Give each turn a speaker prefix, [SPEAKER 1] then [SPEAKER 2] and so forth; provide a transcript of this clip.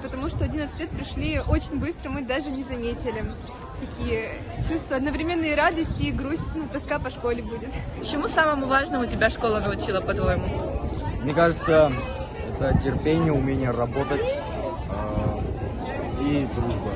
[SPEAKER 1] потому что 11 лет пришли очень быстро, мы даже не заметили. Такие чувства, одновременно и радость, и грусть, тоска по школе будет.
[SPEAKER 2] Чему самому важному тебя школа научила, по-твоему?
[SPEAKER 3] Мне кажется, это терпение, умение работать и дружба.